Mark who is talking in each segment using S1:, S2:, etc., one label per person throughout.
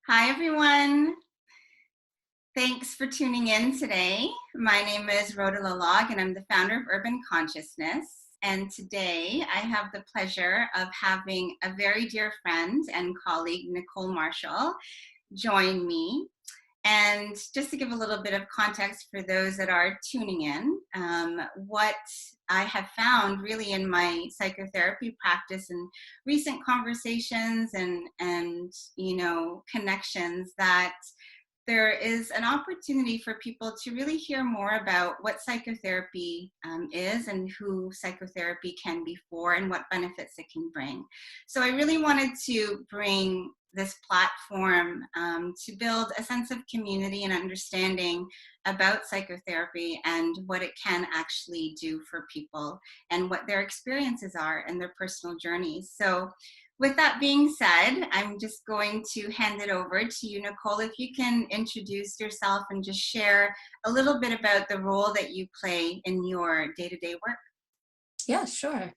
S1: Hi, everyone. Thanks for tuning in today. My name is Rhoda Lalog, and I'm the founder of Urban Consciousness. And today I have the pleasure of having a very dear friend and colleague, Nicole Marshall, join me. And just to give a little bit of context for those that are tuning in, what I have found really in my psychotherapy practice and recent conversations and connections, that there is an opportunity for people to really hear more about what psychotherapy is and who psychotherapy can be for and what benefits it can bring. So I really wanted to bring this platform to build a sense of community and understanding about psychotherapy and what it can actually do for people and what their experiences are and their personal journeys. So with that being said, I'm just going to hand it over to you, Nicole. If you can introduce yourself and just share a little bit about the role that you play in your day-to-day work.
S2: Yeah, sure.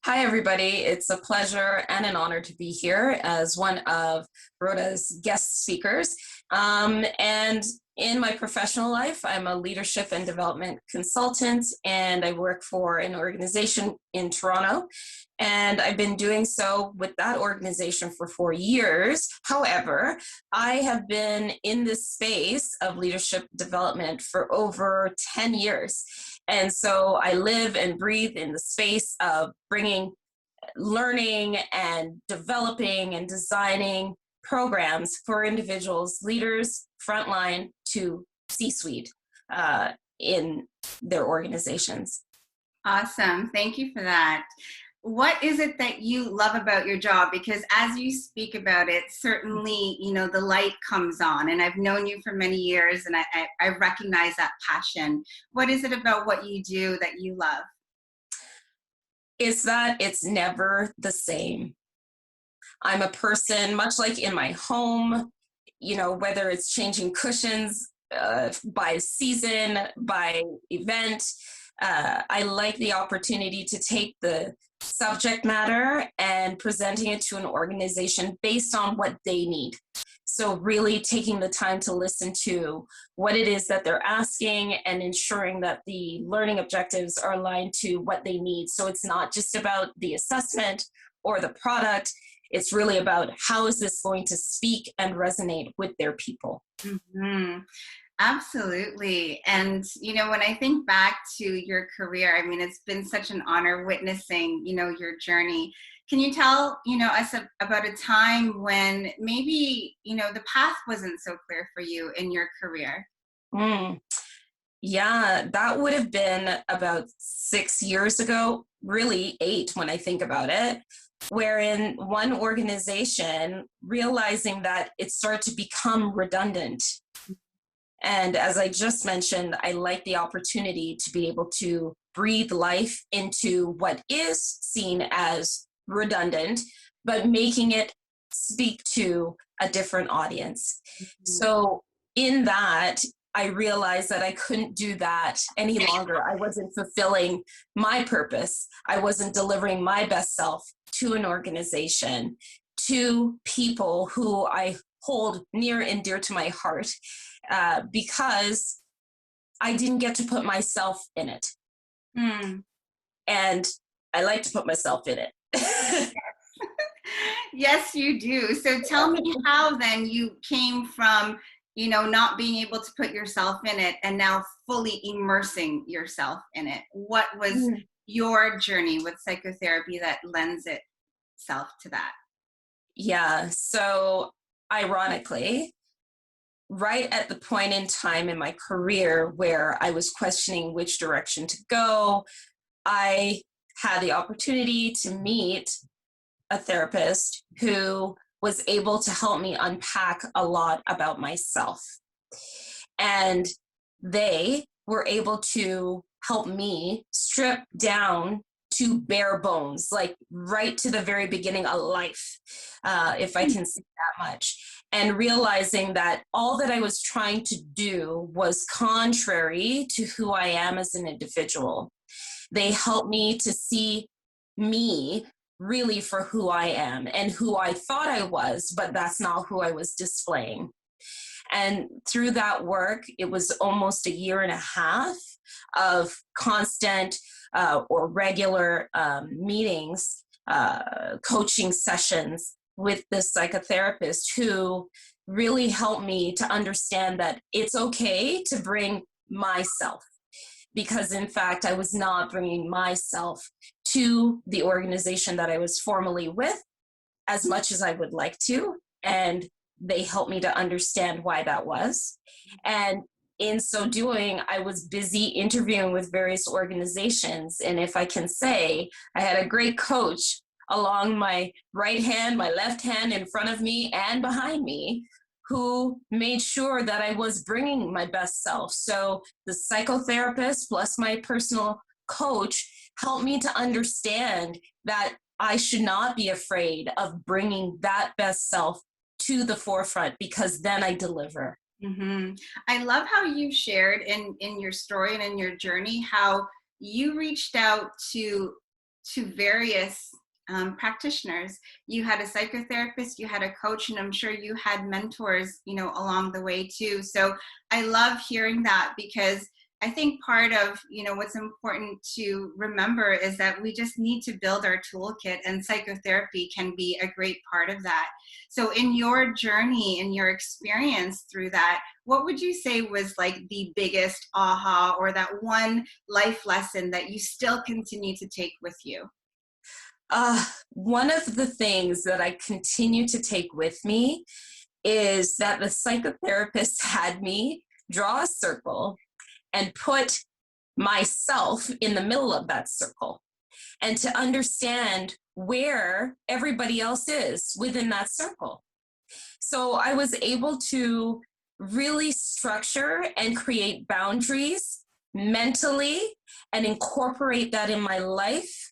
S2: Hi, everybody. It's a pleasure and an honor to be here as one of Rhoda's guest speakers. And in my professional life, I'm a leadership and development consultant, and I work for an organization in Toronto. And I've been doing so with that organization for 4 years. However, I have been in this space of leadership development for over 10 years. And so I live and breathe in the space of bringing learning and developing and designing programs for individuals, leaders, frontline to C-suite in their organizations.
S1: Awesome. Thank you for that. What is it that you love about your job? Because as you speak about it, certainly, the light comes on, and I've known you for many years, and I recognize that passion. What is it about what you do that you love?
S2: It's that it's never the same. I'm a person, much like in my home, whether it's changing cushions by season, by event, I like the opportunity to take the subject matter and presenting it to an organization based on what they need. So really taking the time to listen to what it is that they're asking and ensuring that the learning objectives are aligned to what they need. So it's not just about the assessment or the product. It's really about how is this going to speak and resonate with their people.
S1: Mm-hmm. Absolutely. And, when I think back to your career, I mean, it's been such an honor witnessing, your journey. Can you tell, us about a time when maybe, the path wasn't so clear for you in your career?
S2: Yeah, that would have been about 6 years ago, really 8 when I think about it, wherein one organization realizing that it started to become redundant. And as I just mentioned, I like the opportunity to be able to breathe life into what is seen as redundant, but making it speak to a different audience.
S1: Mm-hmm.
S2: So in that, I realized that I couldn't do that any longer. I wasn't fulfilling my purpose. I wasn't delivering my best self to an organization, to people who I hold near and dear to my heart, because I didn't get to put myself in it.
S1: Mm.
S2: And I like to put myself in it.
S1: Yes, you do. So tell me how then you came from, not being able to put yourself in it and now fully immersing yourself in it. What was your journey with psychotherapy that lends itself to that?
S2: Yeah. So ironically, right at the point in time in my career where I was questioning which direction to go, I had the opportunity to meet a therapist who was able to help me unpack a lot about myself. And they were able to help me strip down to bare bones, like right to the very beginning of life, if I can say that much. And realizing that all that I was trying to do was contrary to who I am as an individual. They helped me to see me really for who I am and who I thought I was, but that's not who I was displaying. And through that work, it was almost a year and a half of constant or regular meetings, coaching sessions with this psychotherapist who really helped me to understand that it's okay to bring myself. Because in fact, I was not bringing myself to the organization that I was formerly with as much as I would like to. And they helped me to understand why that was. And in so doing, I was busy interviewing with various organizations. And if I can say, I had a great coach along my right hand, my left hand, in front of me and behind me, who made sure that I was bringing my best self. So the psychotherapist plus my personal coach helped me to understand that I should not be afraid of bringing that best self to the forefront, because then I deliver.
S1: Mm-hmm. I love how you shared in your story and in your journey how you reached out to various practitioners. You had a psychotherapist, you had a coach, and I'm sure you had mentors, along the way too. So I love hearing that, because I think part of, what's important to remember is that we just need to build our toolkit, and psychotherapy can be a great part of that. So in your journey, in your experience through that, what would you say was like the biggest aha, or that one life lesson that you still continue to take with you?
S2: One of the things that I continue to take with me is that the psychotherapist had me draw a circle and put myself in the middle of that circle, and to understand where everybody else is within that circle. So I was able to really structure and create boundaries mentally and incorporate that in my life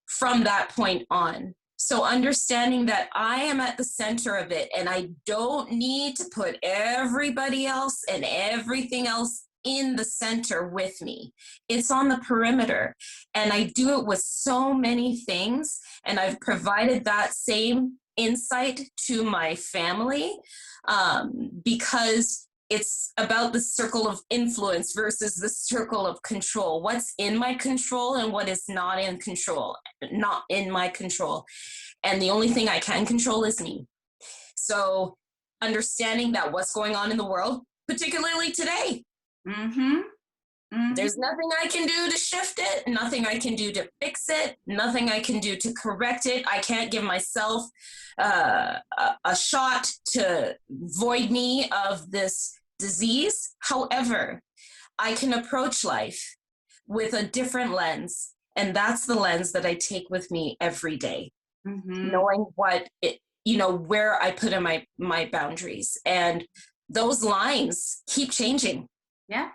S2: from that point on. So understanding that I am at the center of it, and I don't need to put everybody else and everything else in the center with me. It's on the perimeter. And I do it with so many things. And I've provided that same insight to my family, because it's about the circle of influence versus the circle of control. What's in my control and what is not in my control. And the only thing I can control is me. So understanding that what's going on in the world, particularly today,
S1: Mm-hmm. Mm-hmm.
S2: there's nothing I can do to shift it, nothing I can do to fix it, nothing I can do to correct it. I can't give myself a shot to void me of this disease. However, I can approach life with a different lens, and that's the lens that I take with me every day,
S1: Mm-hmm.
S2: knowing where I put in my boundaries, and those lines keep changing.
S1: Yeah,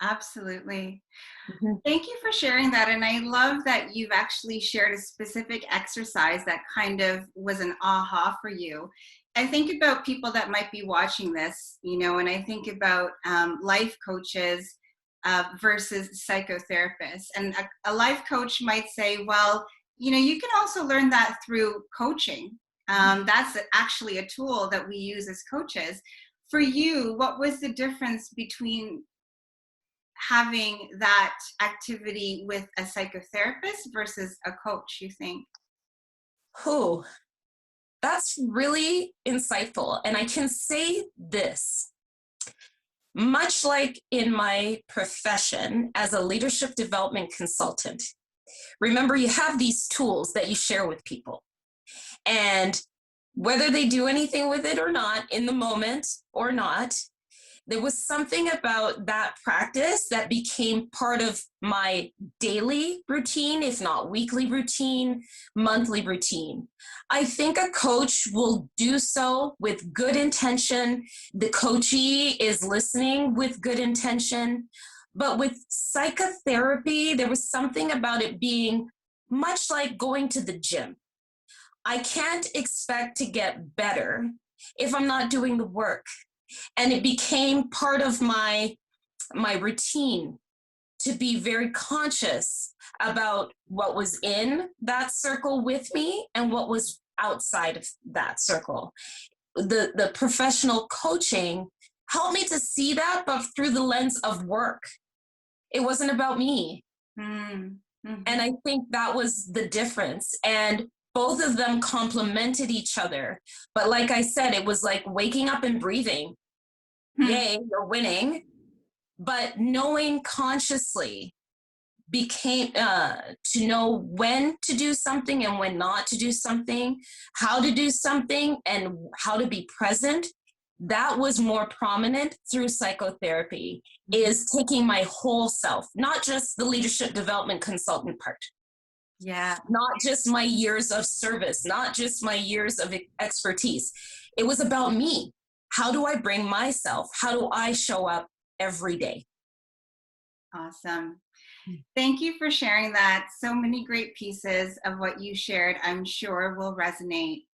S1: absolutely.
S2: Mm-hmm.
S1: Thank you for sharing that. And I love that you've actually shared a specific exercise that kind of was an aha for you. I think about people that might be watching this, and I think about life coaches versus psychotherapists. And a life coach might say, well, you can also learn that through coaching. That's actually a tool that we use as coaches. For you, what was the difference between having that activity with a psychotherapist versus a coach, you think?
S2: Oh, that's really insightful. And I can say this, much like in my profession as a leadership development consultant, remember you have these tools that you share with people. And whether they do anything with it or not, in the moment or not, there was something about that practice that became part of my daily routine, if not weekly routine, monthly routine. I think a coach will do so with good intention. The coachee is listening with good intention. But with psychotherapy, there was something about it being much like going to the gym. I can't expect to get better if I'm not doing the work. And it became part of my routine. to be very conscious about what was in that circle with me and what was outside of that circle. The professional coaching helped me to see that, but through the lens of work. It wasn't about me.
S1: Mm-hmm.
S2: And I think that was the difference. And both of them complemented each other. But like I said, it was like waking up and breathing. Yay, you're winning. But knowing consciously became to know when to do something and when not to do something, how to do something and how to be present. That was more prominent through psychotherapy, is taking my whole self, not just the leadership development consultant part.
S1: Yeah.
S2: Not just my years of service, not just my years of expertise. It was about me. How do I bring myself? How do I show up every day?
S1: Awesome. Thank you for sharing that. So many great pieces of what you shared, I'm sure will resonate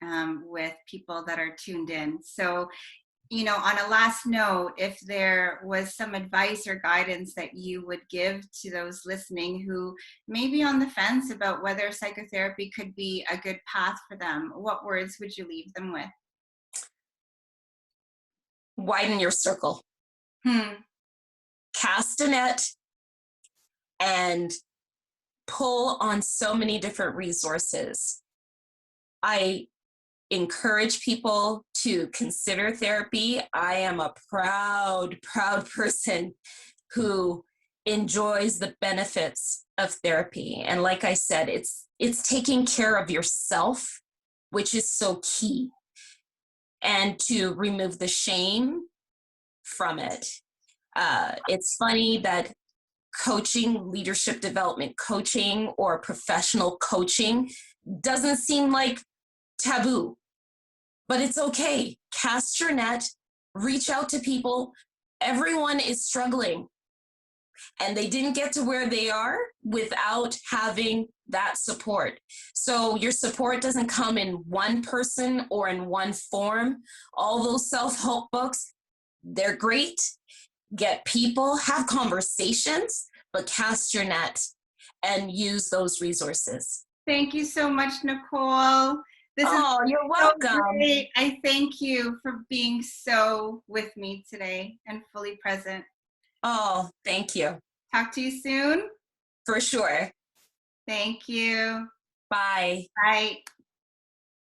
S1: with people that are tuned in. So, on a last note, if there was some advice or guidance that you would give to those listening who may be on the fence about whether psychotherapy could be a good path for them, what words would you leave them with?
S2: Widen your circle. Cast a net and pull on so many different resources. I encourage people to consider therapy. I am a proud person who enjoys the benefits of therapy. And like I said, it's taking care of yourself, which is so key, and to remove the shame from it. It's funny that coaching, leadership development coaching, or professional coaching doesn't seem like taboo, but it's okay. Cast your net, reach out to people. Everyone is struggling, and they didn't get to where they are without having that support. So your support doesn't come in one person or in one form. All those self-help books, they're great. Get people, have conversations, but cast your net and use those resources.
S1: Thank you so much, Nicole. This is
S2: You're
S1: so
S2: welcome.
S1: great. I thank you for being so with me today and fully present.
S2: Oh, thank you.
S1: Talk to you soon.
S2: For sure.
S1: Thank you.
S2: Bye.
S1: Bye.